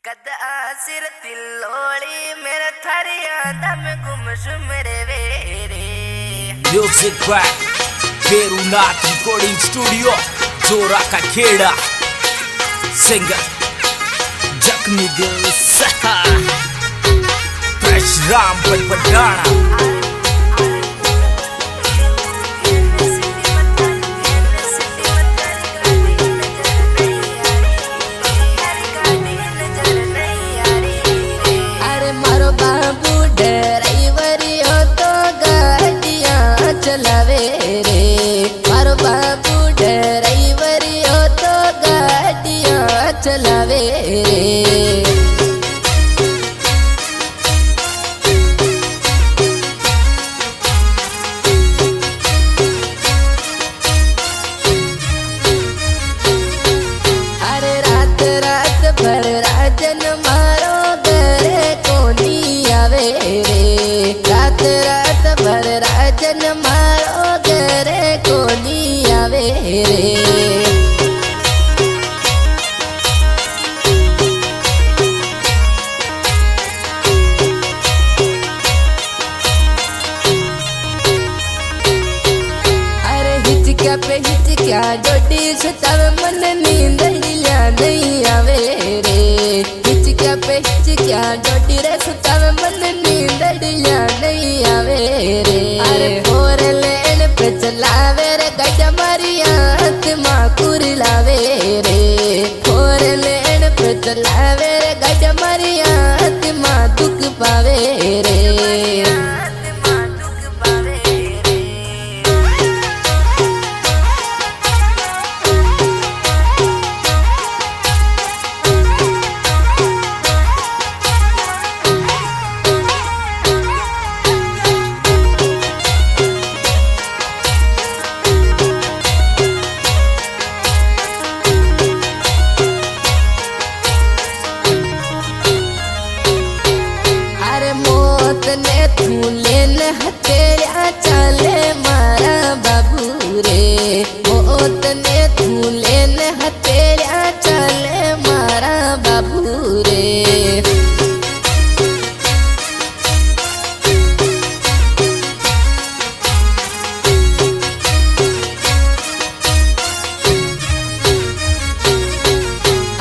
कदा सिर तिलोड़ी मेरे थरिया दम गुमसुम रे वेरे म्यूजिक बाय पेरुनाथ रिकॉर्डिंग स्टूडियो जोरा का खेड़ा सिंगर जख्मी दिल सहा राम पटपटाना चलावे रे मारो बाबू ड्राइवरी हो तो गाड़ियाँ चलावे रे। अरे रात रात भर राजन मारो घरे कोनी आवे रे रात रात भर राजन मारो घरे कोनी आवे रे। अरे हिचक्या पे हिचक्या जोड़ी सुतावे मन नींद हिला नहीं आवे रे हिचक्या पे हिचक्या जोड़ी रे सुतावे मन नींद हिला नहीं आवे रे। अरे फोर लेन पे चलावे रे गड्ढा मारिया आत्मा कुरलावे रे फोर लेन पे चलावे रे गड्ढा मारिया आत्मा दुख पावे रे। ने तू लेन हथेलिया चले मारा बाबू रे मौत ने तू लेन हथेलिया चले मारा बाबू रे।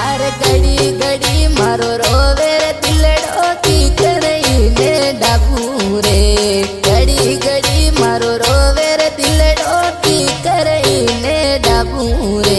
अरे गड़ी गड़ी मारो रोवे रे दिलड़ो की करई ने डाबू रे गड़ी गड़ी मारो रोवे रे दिलड़ो की करई ने डाबू रे।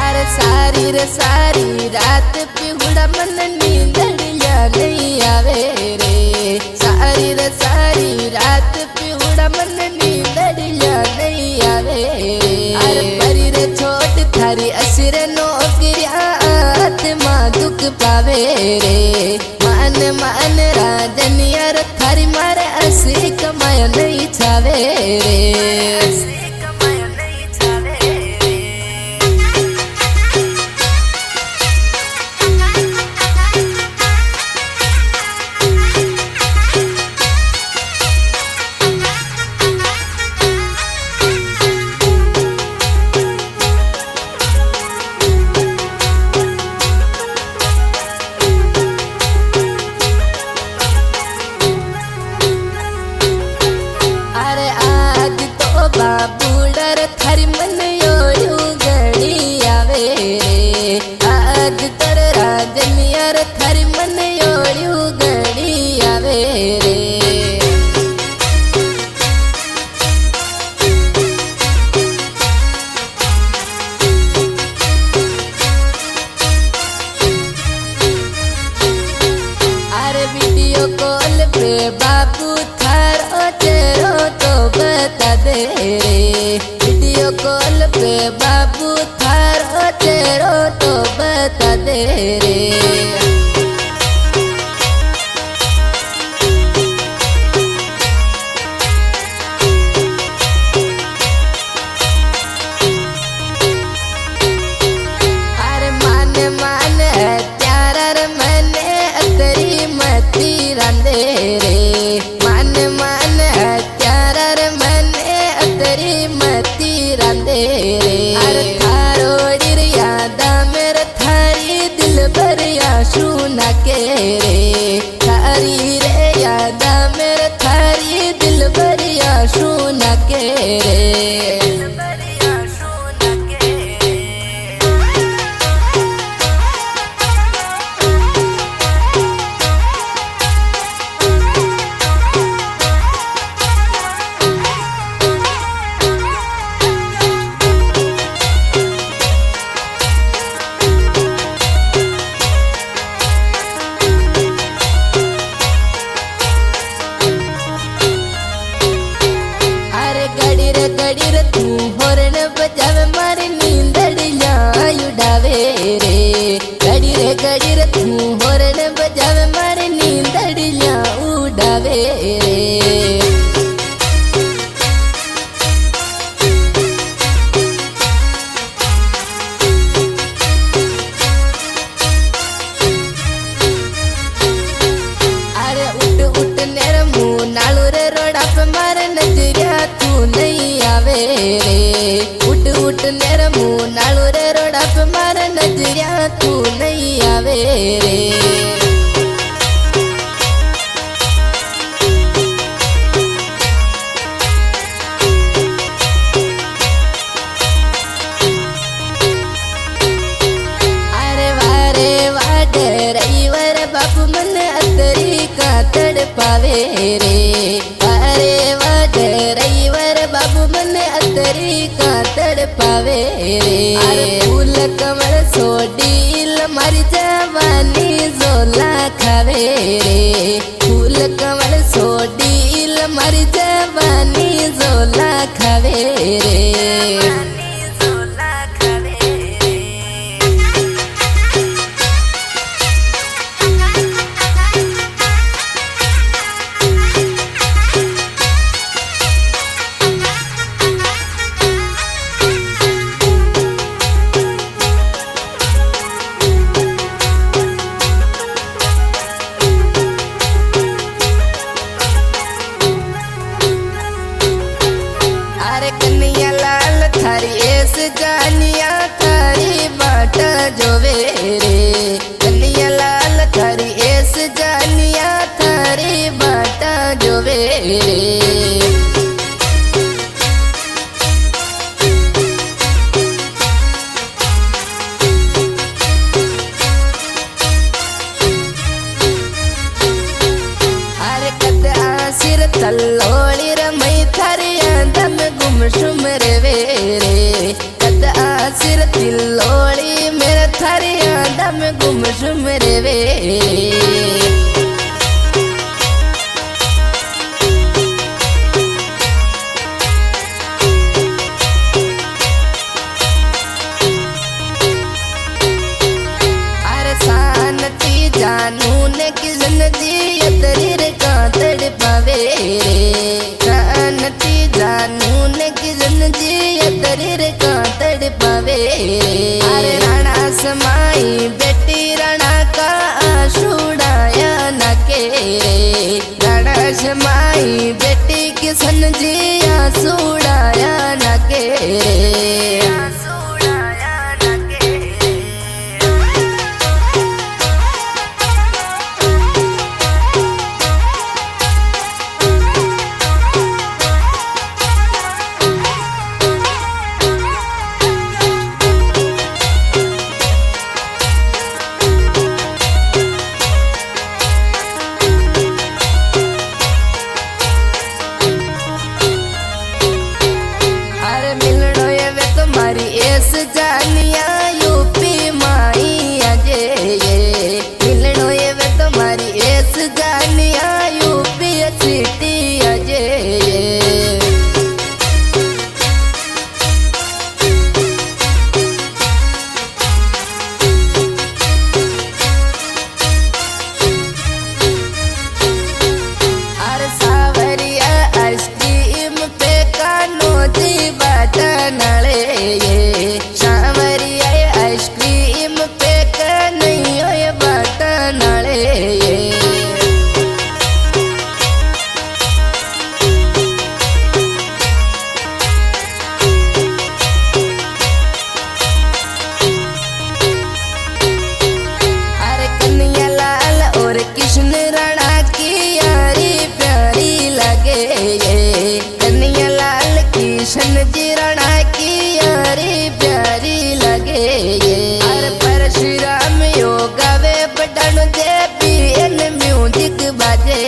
अरे सारी रे सारी रात पिहुड़ा मन नींद नहीं आवे रे सारी रे सारी रात पिहुड़ा मन नींद नहीं आवे रे। अरे परी रे छोट थारी असर नौकरिया आत्मा दुख पावे रे मान मान राजन यार थारी मारे असी कमाया नहीं छावे रे। बाबू डर थारी मन योड़ू गड़ी आवे रे आज तर राजन यार थारी मन योड़ू गड़ी आवे रे। अरे वीडियो कॉल पे बाबू थारो चेहरो तो बता दे रे वीडियो कॉल पे बाबू थारो चेहरो तो बता दे रे। अरे मान मान है प्यार मने अतरी मती रंदे रे। अरे उठ उठ नेर मुँह नालू रे रोड़ा पे मारे नजरिया तू नहीं आवे रे। उठ उठ नेर मुँह नालू रे रोड़ा पे मारे नजरिया तू नहीं आवे रे। ड्राइवर बापू मन अतरी का तड़पावे रे। अरे वाह ड्राइवर बाबू मन अतरी का तड़पावे रे। अरे फूल कमल सोडील मारी जवानी जोला खावे रे। फूल कमल सोडील मारी जवानी जोला खावे रे। अरे कन्हैया लाल थारी ऐस जानिया थारी बाटा जोवे रे। कन्हैया लाल थारी ऐस जानिया थारी बाटा जोवे रे। सिर तल्लोली रमई थारी दम गुमशुम रे रे। कद आसिर तिल्लोली मेरे थारी दम गुमशुम रे। जानू ने किसन जी अतरीर का तड़पावे रे। जानती जानू ने किसन जी अतरीर का तड़पावे रे। अरे राणा समाई बेटी राणा का आशुड़ाया न के रे। राणा समाई बेटी किसन जी आशुड़ाया न के रे। ऐस जानिया यूपी माई अजे ये मिलनो ये वे तुम्हारी ऐस जानिया यूपी सिटी अजे ये। अरे सावरिया आइसक्रीम पे कानो जी बाटा नले ये। आइसक्रीम पे नहीं हो ये बाटा नाले ये। अरे कन्हैया लाल और कृष्ण राणा की यारी प्यारी लगे ये। कन्हैया लाल कृष्ण जी राणा की यारी प्यारी लगे ये। अरे परशुराम योगा वे बटन दे पीएन म्यूजिक बाजे।